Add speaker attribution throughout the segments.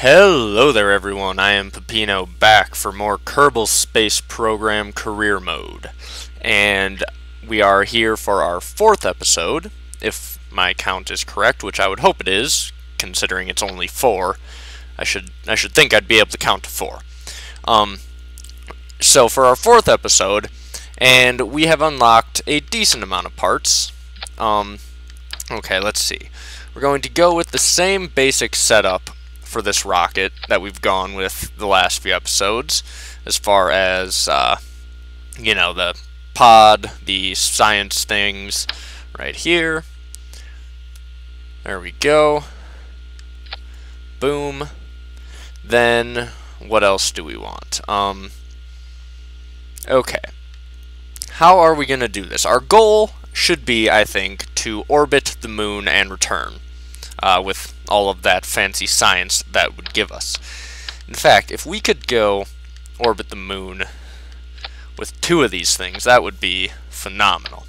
Speaker 1: Hello there everyone, I am Pepino back for more Kerbal Space Program Career Mode. And we are here for our 4th episode, if my count is correct, which I would hope it is, considering it's only 4. I should think I'd be able to count to 4. So for our 4th episode, and we have unlocked a decent amount of parts. Okay, let's see. We're going to go with the same basic setup for this rocket that we've gone with the last few episodes, as far as you know, the pod, the science things right here. There we go. Boom. Then what else do we want? Okay, how are we gonna do this? Our goal should be, I think, to orbit the moon and return, with all of that fancy science that would give us. In fact, if we could go orbit the moon with 2 of these things, that would be phenomenal.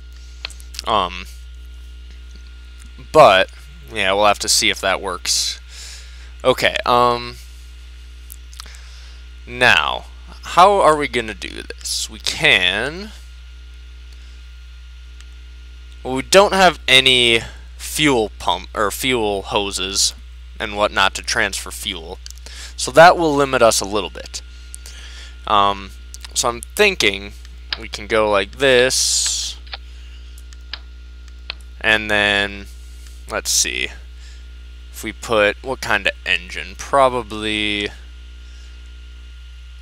Speaker 1: But yeah, we'll have to see if that works. Okay, now, how are we gonna do this? We can... Well, we don't have any fuel pump or fuel hoses and whatnot to transfer fuel, so that will limit us a little bit. So I'm thinking we can go like this, and then let's see if we put what kind of engine. Probably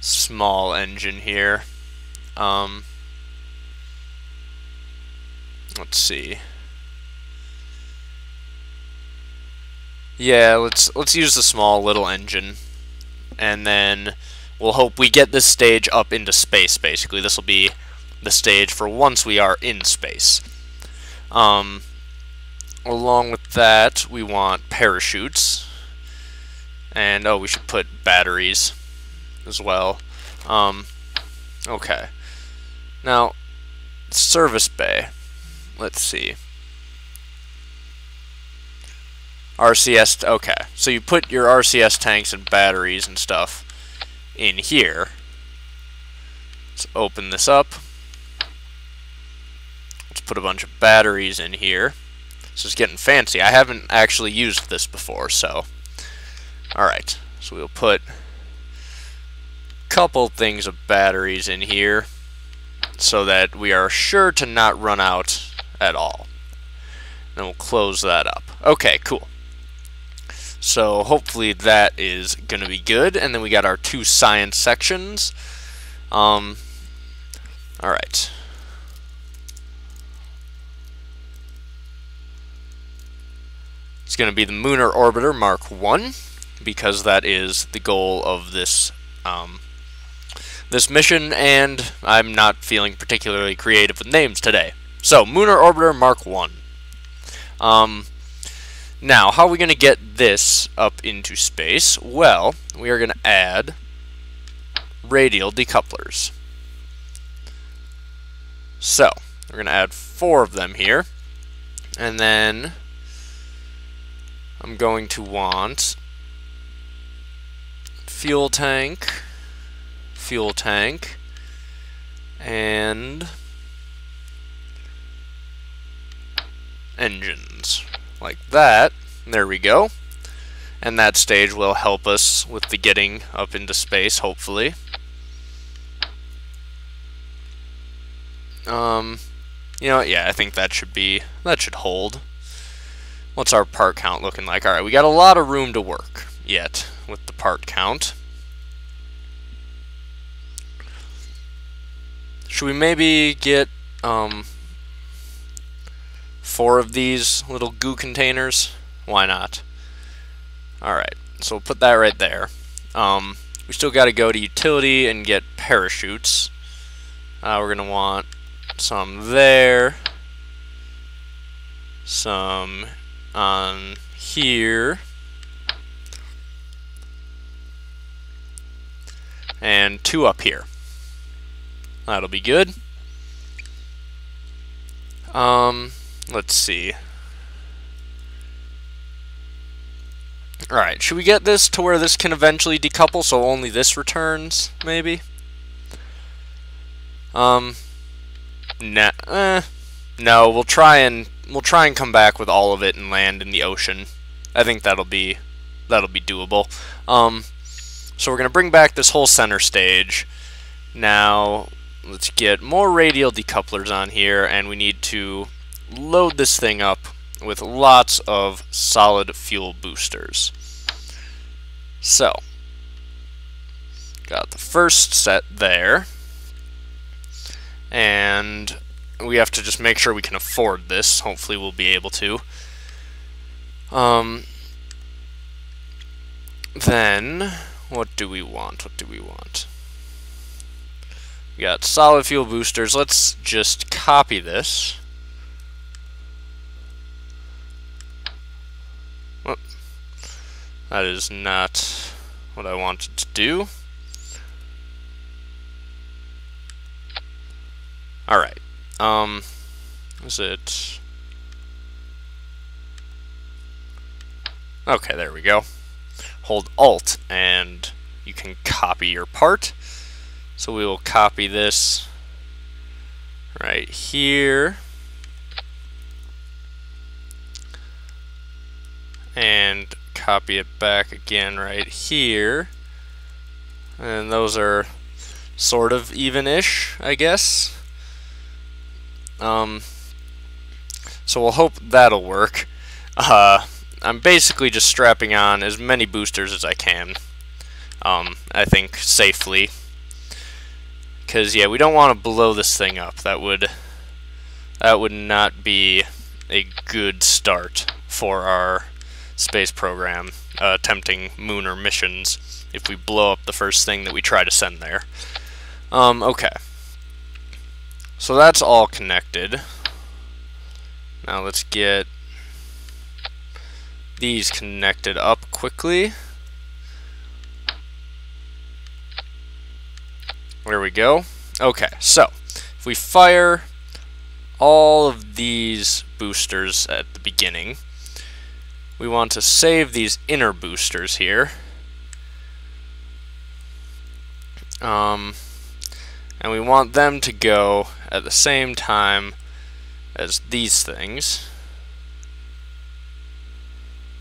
Speaker 1: small engine here. Let's see. Yeah, let's use the small little engine, and then we'll hope we get this stage up into space. Basically, this will be the stage for once we are in space. Along with that, we want parachutes, and oh, we should put batteries as well. Okay. Now, service bay. Let's see. RCS, okay. So you put your RCS tanks and batteries and stuff in here. Let's open this up. Let's put a bunch of batteries in here. This is getting fancy. I haven't actually used this before, so. Alright. So we'll put a couple things of batteries in here so that we are sure to not run out at all. Then we'll close that up. Okay, cool. So hopefully that is going to be good. And then we got our 2 science sections. Alright. It's going to be the Lunar Orbiter Mark 1, because that is the goal of this this mission, and I'm not feeling particularly creative with names today. So, Lunar Orbiter Mark 1. Now, how are we going to get this up into space? Well, we are going to add radial decouplers. So, we're going to add 4 of them here. And then I'm going to want fuel tank, and engines, like that. There we go. And that stage will help us with the getting up into space, hopefully. You know, yeah, I think that should hold. What's our part count looking like? Alright, we got a lot of room to work yet with the part count. Should we maybe get 4 of these little goo containers? Why not? Alright, so we'll put that right there. We still got to go to utility and get parachutes. We're going to want some there, some on here, and 2 up here. That'll be good. Let's see. Alright, should we get this to where this can eventually decouple so only this returns, maybe? No, we'll try and come back with all of it and land in the ocean. I think that'll be doable. So we're gonna bring back this whole center stage. Now let's get more radial decouplers on here, and we need to load this thing up with lots of solid fuel boosters. So got the first set there, and we have to just make sure we can afford this. Hopefully we'll be able to. Then what do we want? We got solid fuel boosters. Let's just copy this. Oh, that is not what I wanted to do. Alright. Is it... Okay, there we go. Hold Alt and you can copy your part. So we will copy this right here. And copy it back again right here. And those are sort of even-ish, I guess. So we'll hope that'll work. I'm basically just strapping on as many boosters as I can. I think safely. Because, yeah, we don't want to blow this thing up. That would not be a good start for our space program attempting lunar missions if we blow up the first thing that we try to send there. Okay. So that's all connected. Now let's get these connected up quickly. There we go. Okay, so if we fire all of these boosters at the beginning, we want to save these inner boosters here. And we want them to go at the same time as these things.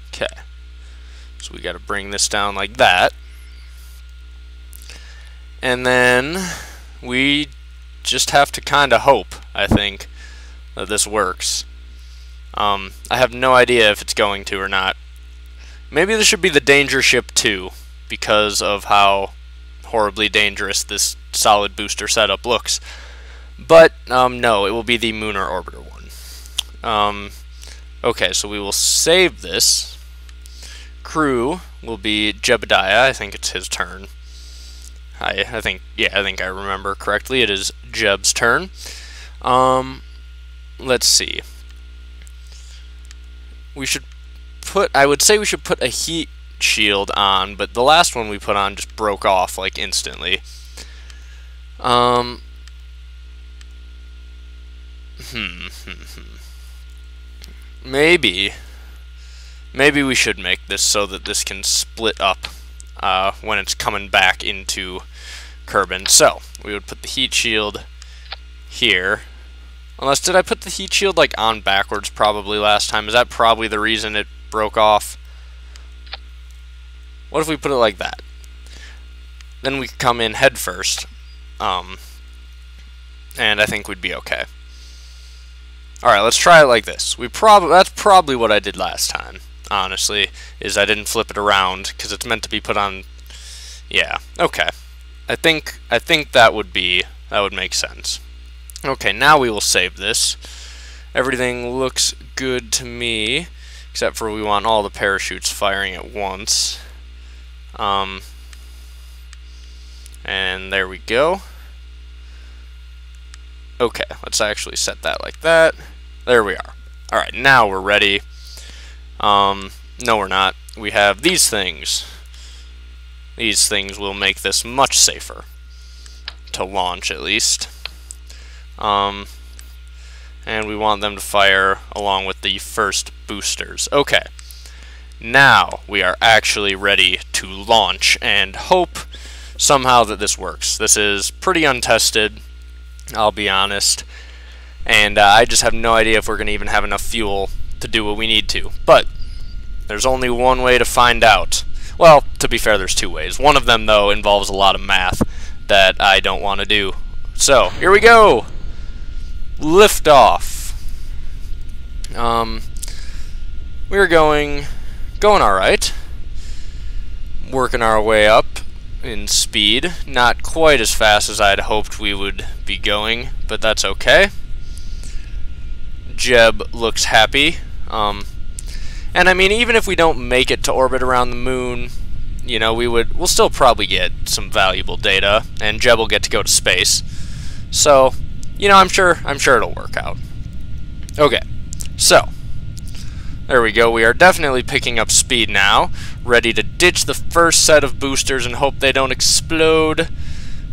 Speaker 1: Okay, so we got to bring this down like that. And then we just have to kind of hope, I think, that this works. I have no idea if it's going to or not. Maybe this should be the danger ship 2 because of how horribly dangerous this solid booster setup looks. But no, it will be the Lunar Orbiter 1. Okay, so we will save this. Crew will be Jebediah. I think it's his turn. I think I remember correctly. It is Jeb's turn. Let's see. I would say we should put a heat shield on, but the last one we put on just broke off like instantly. Maybe we should make this so that this can split up when it's coming back into Kerbin. So we would put the heat shield here. Unless, did I put the heat shield like on backwards probably last time? Is that probably the reason it broke off? What if we put it like that? Then we could come in head first. And I think we'd be okay. Alright, let's try it like this. That's probably what I did last time, honestly, is I didn't flip it around because it's meant to be put on. Yeah, okay. I think that would make sense. Okay, now we will save this. Everything looks good to me, except for we want all the parachutes firing at once. And there we go. Okay, let's actually set that like that. There we are. Alright, now we're ready. No, we're not. We have these things. These things will make this much safer. To launch, at least. And we want them to fire along with the first boosters. Okay. Now we are actually ready to launch and hope somehow that this works. This is pretty untested, I'll be honest, and I just have no idea if we're going to even have enough fuel to do what we need to. But there's only one way to find out. Well, to be fair, there's two ways. One of them, though, involves a lot of math that I don't want to do. So, here we go! Lift off. We're going alright. Working our way up in speed. Not quite as fast as I'd hoped we would be going, but that's okay. Jeb looks happy. And I mean, even if we don't make it to orbit around the moon, you know, we'll still probably get some valuable data, and Jeb will get to go to space. So, you know, I'm sure it'll work out. Okay, so there we go. We are definitely picking up speed now, ready to ditch the first set of boosters and hope they don't explode.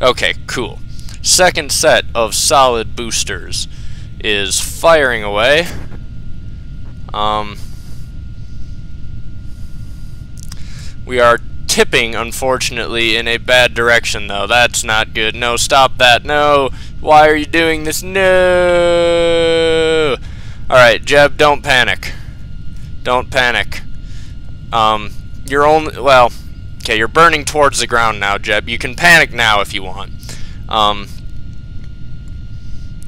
Speaker 1: Okay, cool. Second set of solid boosters is firing away. We are tipping, unfortunately, in a bad direction, though. That's not good. No, stop that. No. Why are you doing this? No. Alright, Jeb, don't panic. Don't panic. You're only... Well, okay, you're burning towards the ground now, Jeb. You can panic now if you want.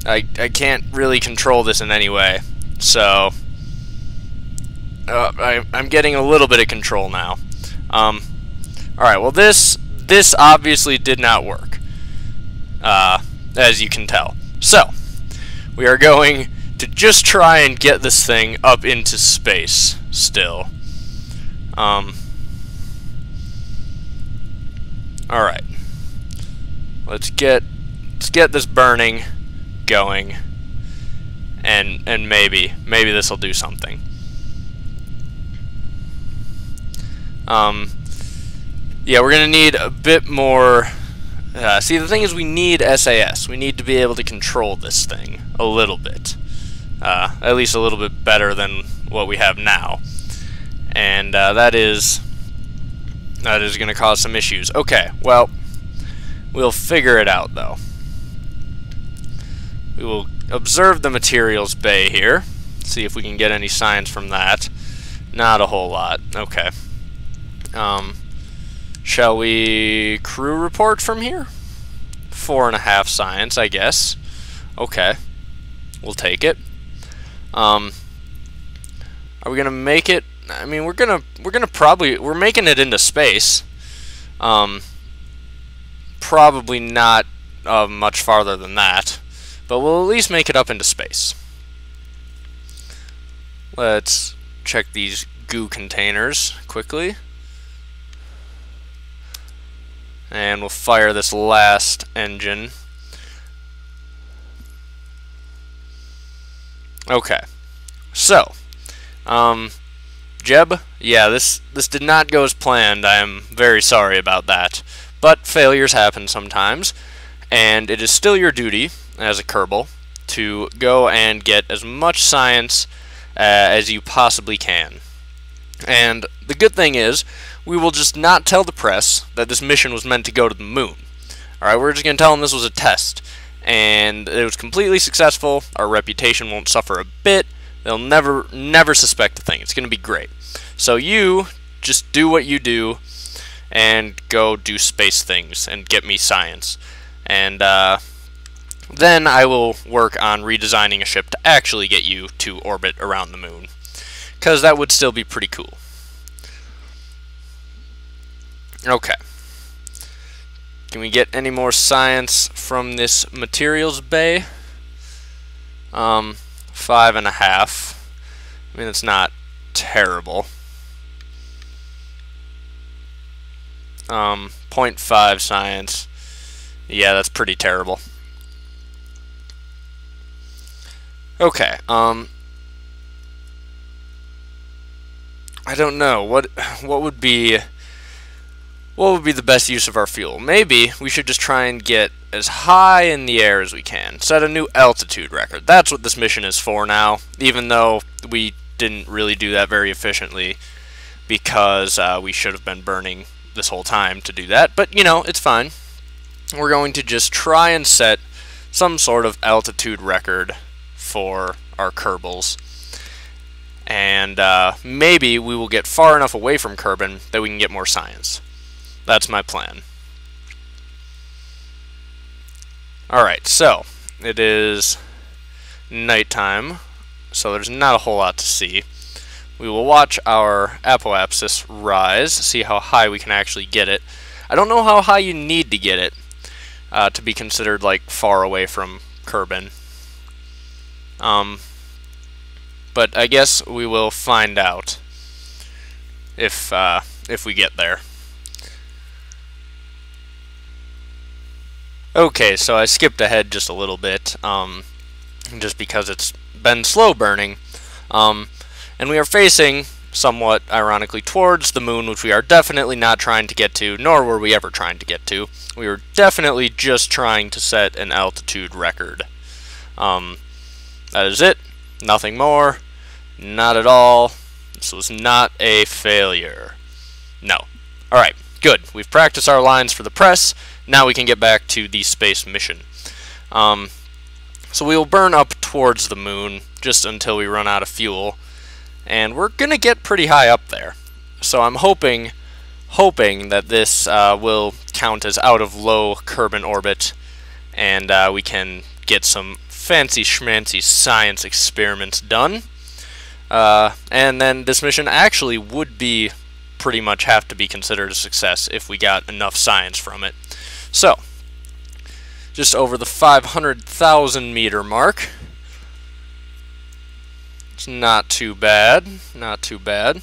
Speaker 1: I can't really control this in any way, so... I'm getting a little bit of control now. Alright, well this obviously did not work, as you can tell. So, we are going to just try and get this thing up into space still. Alright. Let's get this burning going, and maybe this will do something. Yeah, we're gonna need a bit more. See, the thing is, we need SAS. We need to be able to control this thing a little bit, at least a little bit better than what we have now, and that is gonna cause some issues. Okay, well, we'll figure it out though. We will observe the materials bay here, see if we can get any signs from that. Not a whole lot. Okay. Shall we crew report from here? 4.5 science, I guess. Okay. We'll take it. Are we gonna make it? I mean, we're making it into space. Probably not much farther than that, but we'll at least make it up into space. Let's check these goo containers quickly. And we'll fire this last engine. Okay. So, Jeb, yeah, this did not go as planned. I am very sorry about that. But failures happen sometimes, and it is still your duty as a Kerbal to go and get as much science as you possibly can. And the good thing is, we will just not tell the press that this mission was meant to go to the moon. Alright, we're just going to tell them this was a test, and it was completely successful. Our reputation won't suffer a bit. They'll never suspect a thing. It's going to be great. So you just do what you do, and go do space things, and get me science. And then I will work on redesigning a ship to actually get you to orbit around the moon, because that would still be pretty cool. Okay. Can we get any more science from this materials bay? 5.5. I mean, it's not terrible. 0.5 science. Yeah, that's pretty terrible. Okay. I don't know what would be the best use of our fuel. Maybe we should just try and get as high in the air as we can. Set a new altitude record. That's what this mission is for now, even though we didn't really do that very efficiently. because we should have been burning this whole time to do that. But, you know, it's fine. We're going to just try and set some sort of altitude record for our Kerbals. And maybe we will get far enough away from Kerbin that we can get more science. That's my plan. Alright, so it is nighttime, so there's not a whole lot to see. We will watch our apoapsis rise, see how high we can actually get it. I don't know how high you need to get it to be considered like far away from Kerbin. But I guess we will find out if we get there. Okay, so I skipped ahead just a little bit, just because it's been slow burning, and we are facing, somewhat ironically, towards the moon, which we are definitely not trying to get to, nor were we ever trying to get to. We were definitely just trying to set an altitude record. That is it. Nothing more. Not at all. This was not a failure. No. Alright, good. We've practiced our lines for the press. Now we can get back to the space mission. So we will burn up towards the moon just until we run out of fuel. And we're going to get pretty high up there. So I'm hoping that this will count as out of low Kerbin orbit, and we can get some fancy schmancy science experiments done. And then this mission actually would be pretty much have to be considered a success if we got enough science from it. So, just over the 500,000 meter mark. It's not too bad, not too bad.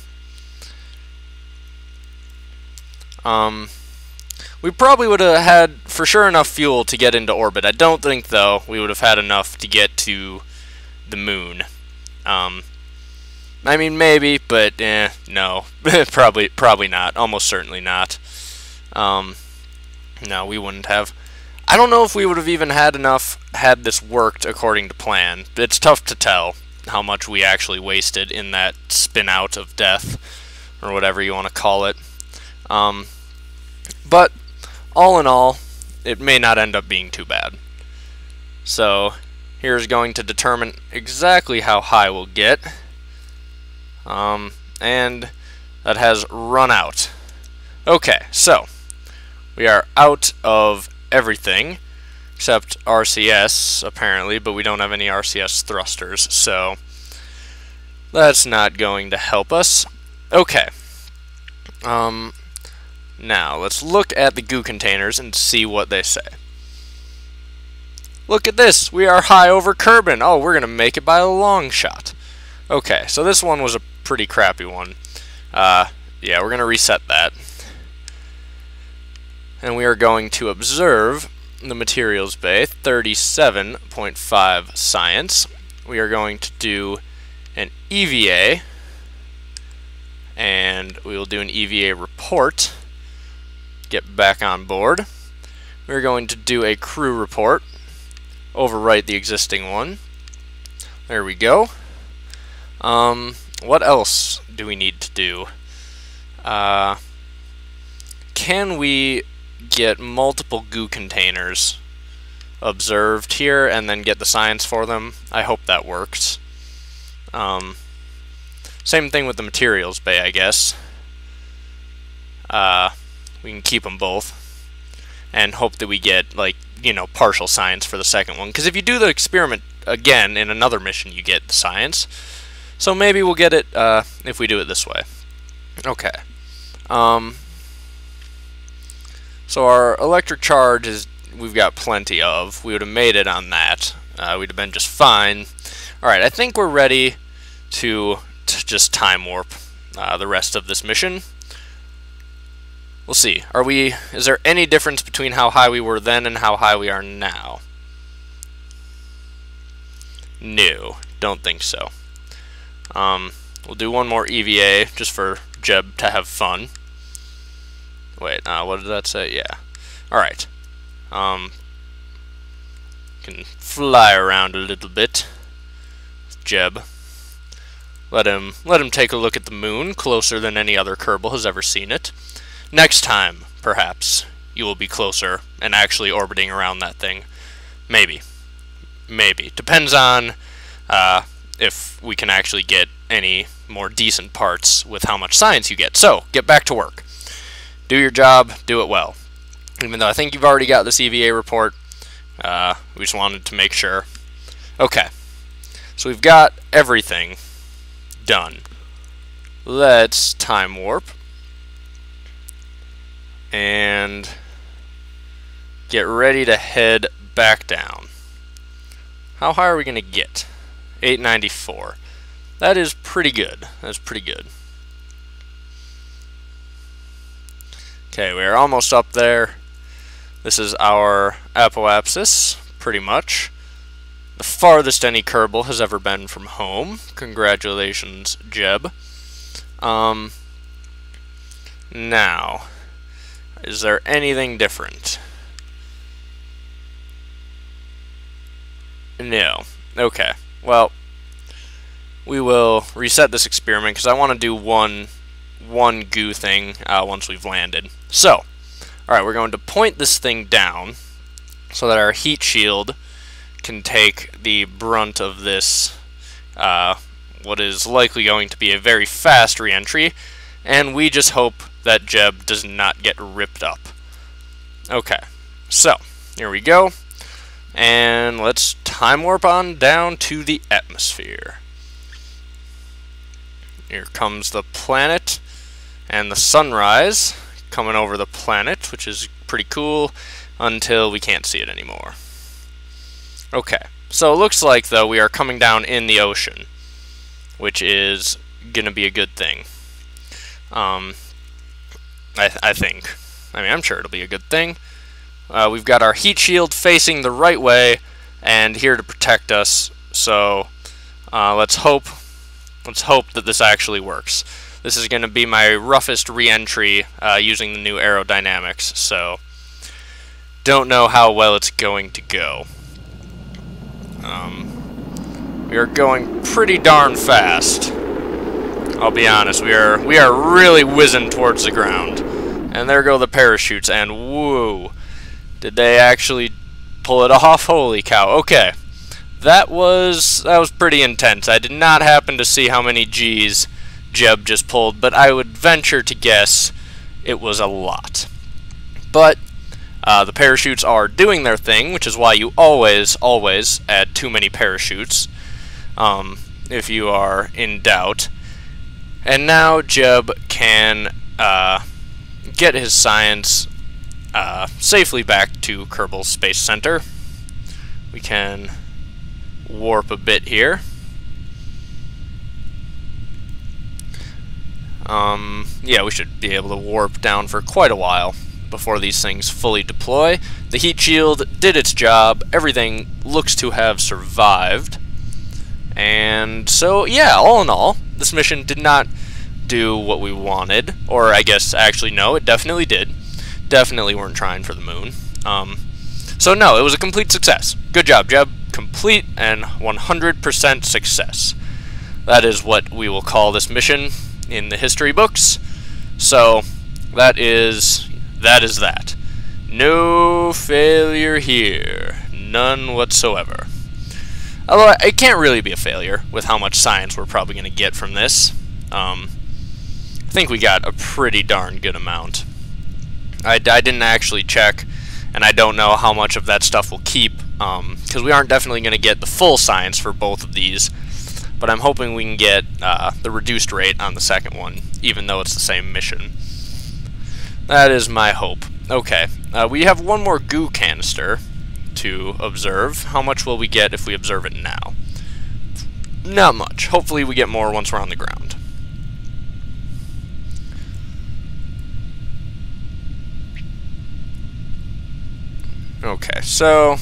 Speaker 1: We probably would have had for sure enough fuel to get into orbit. I don't think, though, we would have had enough to get to the moon. I mean, maybe, but no, probably not. Almost certainly not. No, we wouldn't have. I don't know if we would have even had enough had this worked according to plan. It's tough to tell how much we actually wasted in that spin out of death, or whatever you want to call it. But all in all, it may not end up being too bad. So here's going to determine exactly how high we'll get. And that has run out. Okay, so we are out of everything except RCS, apparently, but we don't have any RCS thrusters, so that's not going to help us. Okay. Now, let's look at the goo containers and see what they say. Look at this! We are high over Kerbin! Oh, we're going to make it by a long shot. Okay, so this one was a pretty crappy one. Yeah, we're going to reset that. And we are going to observe the materials bay, 37.5 science. We are going to do an EVA, and we will do an EVA report. Get back on board. We're going to do a crew report, overwrite the existing one. There we go. What else do we need to do? Can we get multiple goo containers observed here and then get the science for them? I hope that works. Same thing with the materials bay, I guess. We can keep them both and hope that we get, like, you know, partial science for the second one, because if you do the experiment again in another mission, you get the science. So maybe we'll get it if we do it this way. Okay. So our electric charge is we've got plenty of. We would have made it on that. We'd have been just fine. Alright, I think we're ready to just time warp the rest of this mission. We'll see. Is there any difference between how high we were then and how high we are now? No, don't think so. We'll do one more EVA just for Jeb to have fun. Wait, what did that say? Yeah. Alright. Can fly around a little bit with Jeb. Let him take a look at the moon, closer than any other Kerbal has ever seen it. Next time, perhaps, you will be closer and actually orbiting around that thing. Maybe. Maybe. Depends on if we can actually get any more decent parts with how much science you get. So, get back to work. Do your job, do it well. Even though I think you've already got this EVA report, we just wanted to make sure. Okay. So we've got everything done. Let's time warp and get ready to head back down. How high are we going to get? 894. That is pretty good. That's pretty good. Okay, we're almost up there. This is our apoapsis, pretty much. The farthest any Kerbal has ever been from home. Congratulations, Jeb. Now, is there anything different? No. Okay. Well, we will reset this experiment because I want to do one goo thing once we've landed. So, alright, we're going to point this thing down so that our heat shield can take the brunt of this, what is likely going to be a very fast re-entry, and we just hope that Jeb does not get ripped up. Okay, so, here we go, and let's time warp on down to the atmosphere. Here comes the planet and the sunrise coming over the planet, which is pretty cool until we can't see it anymore. Okay, so it looks like, though, we are coming down in the ocean, which is going to be a good thing. I think. I mean, I'm sure it'll be a good thing. We've got our heat shield facing the right way and here to protect us, so let's hope that this actually works. This is going to be my roughest re-entry using the new aerodynamics, so don't know how well it's going to go. We are going pretty darn fast. I'll be honest, we are really whizzing towards the ground. And there go the parachutes, and whoa, did they actually pull it off? Holy cow. Okay. That was pretty intense. I did not happen to see how many G's Jeb just pulled, but I would venture to guess it was a lot. But the parachutes are doing their thing, which is why you always add too many parachutes if you are in doubt. And now Jeb can get his science safely back to Kerbal Space Center. We can warp a bit here. Yeah, we should be able to warp down for quite a while before these things fully deploy. The heat shield did its job. Everything looks to have survived. And so, yeah, all in all, this mission did not do what we wanted. Or I guess, actually, no, it definitely did. Definitely weren't trying for the moon. So no, it was a complete success. Good job, Jeb. Complete and 100% success. That is what we will call this mission in the history books. So that is that. No failure here. None whatsoever. Although it can't really be a failure with how much science we're probably going to get from this. I think we got a pretty darn good amount. I didn't actually check, and I don't know how much of that stuff will keep, because we aren't definitely going to get the full science for both of these, but I'm hoping we can get the reduced rate on the second one, even though it's the same mission. That is my hope. Okay, we have one more goo canister to observe. How much will we get if we observe it now? Not much. Hopefully we get more once we're on the ground. Okay, so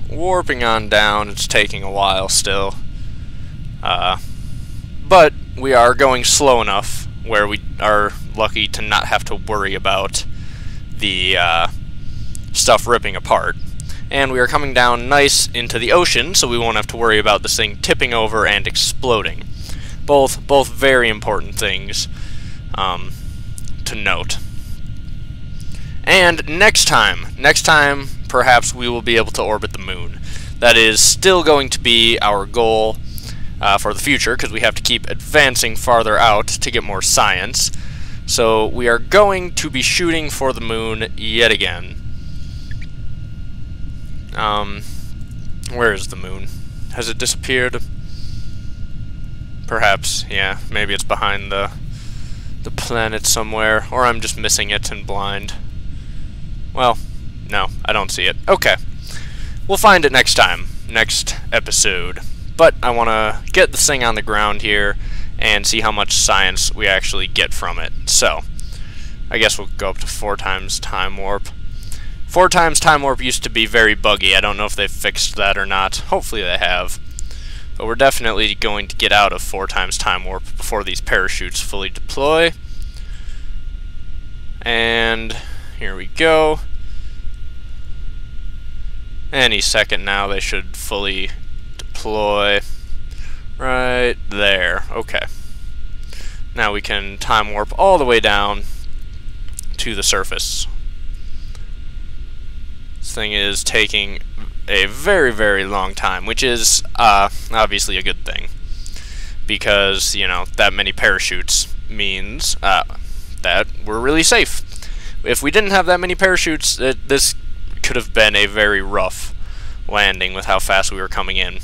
Speaker 1: warping on down, it's taking a while still. But we are going slow enough where we are lucky to not have to worry about the stuff ripping apart. And we are coming down nice into the ocean, so we won't have to worry about this thing tipping over and exploding. Both very important things to note. And next time, perhaps we will be able to orbit the moon. That is still going to be our goal for the future, because we have to keep advancing farther out to get more science. So we are going to be shooting for the moon yet again. Where is the moon? Has it disappeared? Perhaps, yeah. Maybe it's behind the planet somewhere, or I'm just missing it and blind. Well, no, I don't see it. Okay. We'll find it next time, next episode. But I want to get this thing on the ground here and see how much science we actually get from it. So, I guess we'll go up to 4 times time warp. 4 times time warp used to be very buggy. I don't know if they've fixed that or not. Hopefully they have. But we're definitely going to get out of 4 times time warp before these parachutes fully deploy. And here we go. Any second now they should fully deploy. Right there. Okay. Now we can time warp all the way down to the surface. This thing is taking a very, very long time, which is obviously a good thing, because, you know, that many parachutes means that we're really safe. If we didn't have that many parachutes, this could have been a very rough landing with how fast we were coming in.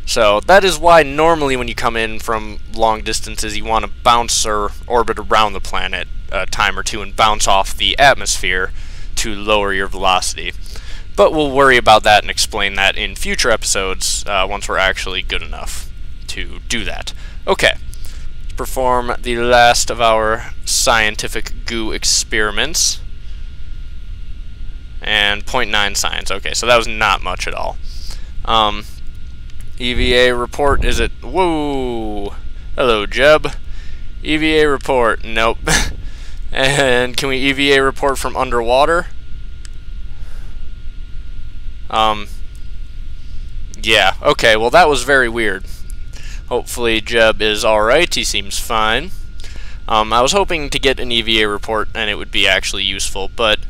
Speaker 1: So that is why normally when you come in from long distances, you want to bounce or orbit around the planet a time or two and bounce off the atmosphere to lower your velocity. But we'll worry about that and explain that in future episodes once we're actually good enough to do that. Okay, let's perform the last of our scientific goo experiments. And 0.9 science. Okay, so that was not much at all. EVA report, is it? Whoa! Hello, Jeb. EVA report. Nope. And can we EVA report from underwater? Yeah, okay, well that was very weird. Hopefully Jeb is alright, he seems fine. I was hoping to get an EVA report and it would be actually useful, but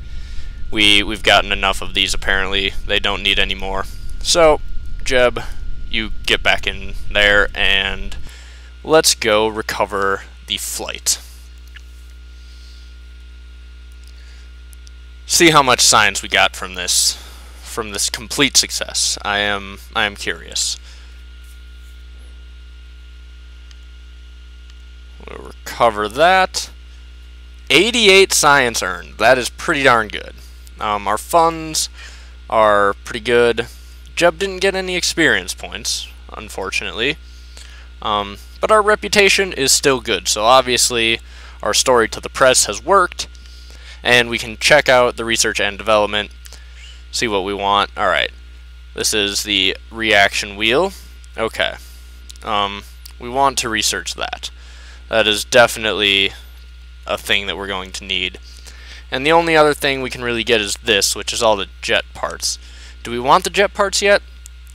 Speaker 1: we've gotten enough of these apparently. They don't need any more. So, Jeb, you get back in there and let's go recover the flight. See how much science we got from this complete success. I am curious. We'll recover that. 88 science earned. That is pretty darn good. Our funds are pretty good. Jeb didn't get any experience points, unfortunately. But our reputation is still good, so obviously our story to the press has worked, and we can check out the research and development, see what we want. Alright, this is the reaction wheel. Okay, we want to research that. That is definitely a thing that we're going to need. And the only other thing we can really get is this, which is all the jet parts. Do we want the jet parts yet?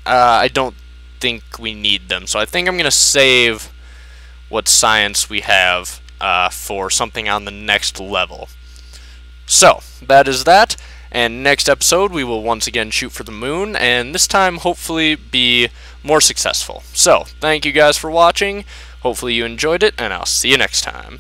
Speaker 1: I don't think we need them, so I think I'm going to save what science we have for something on the next level. So, that is that, and next episode we will once again shoot for the moon, and this time hopefully be more successful. So, thank you guys for watching, hopefully you enjoyed it, and I'll see you next time.